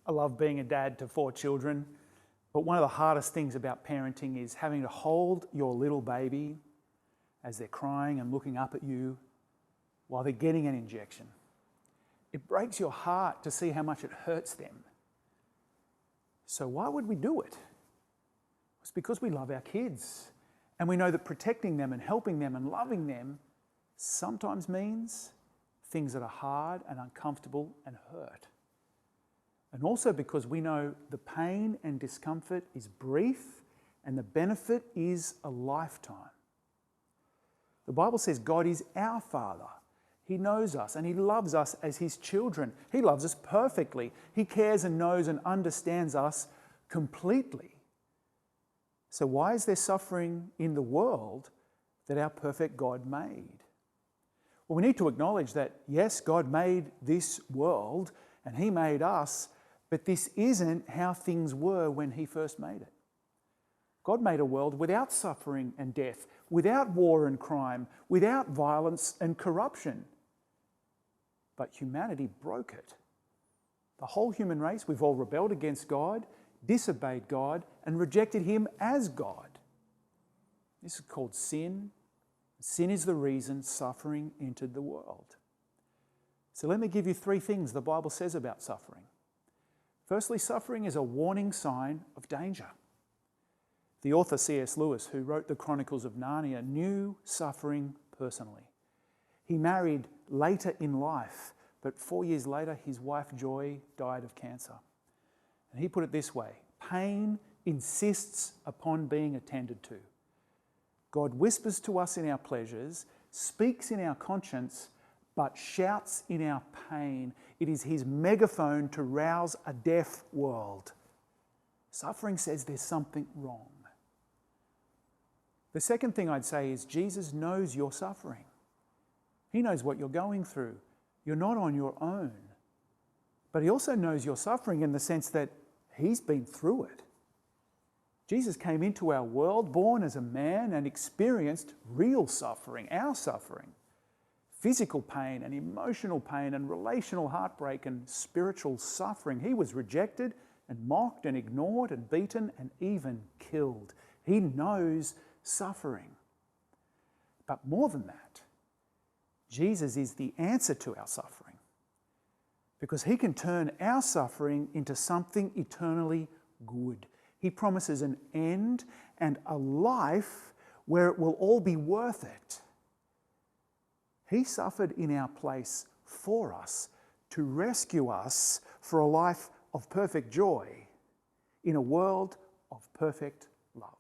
I love being a dad to 4 children, but one of the hardest things about parenting is having to hold your little baby as they're crying and looking up at you while they're getting an injection. It breaks your heart to see how much it hurts them. So why would we do it? It's because we love our kids, and we know that protecting them and helping them and loving them sometimes means things that are hard and uncomfortable and hurt. And also because we know the pain and discomfort is brief and the benefit is a lifetime. The Bible says God is our Father. He knows us and He loves us as His children. He loves us perfectly. He cares and knows and understands us completely. So why is there suffering in the world that our perfect God made? Well, we need to acknowledge that, yes, God made this world and He made us, but this isn't how things were when He first made it. God made a world without suffering and death, without war and crime, without violence and corruption. But humanity broke it. The whole human race, we've all rebelled against God, disobeyed God, and rejected Him as God. This is called sin. Sin is the reason suffering entered the world. So let me give you 3 things the Bible says about suffering. Firstly, suffering is a warning sign of danger. The author C.S. Lewis, who wrote the Chronicles of Narnia, knew suffering personally. He married later in life, but 4 years later, his wife Joy died of cancer. And he put it this way: pain insists upon being attended to. God whispers to us in our pleasures, speaks in our conscience, but shouts in our pain. It is His megaphone to rouse a deaf world. Suffering says there's something wrong. The second thing I'd say is Jesus knows your suffering. He knows what you're going through. You're not on your own. But He also knows your suffering in the sense that He's been through it. Jesus came into our world, born as a man, and experienced real suffering, our suffering. Physical pain and emotional pain and relational heartbreak and spiritual suffering. He was rejected and mocked and ignored and beaten and even killed. He knows suffering. But more than that, Jesus is the answer to our suffering, because He can turn our suffering into something eternally good. He promises an end and a life where it will all be worth it. He suffered in our place for us to rescue us for a life of perfect joy in a world of perfect love.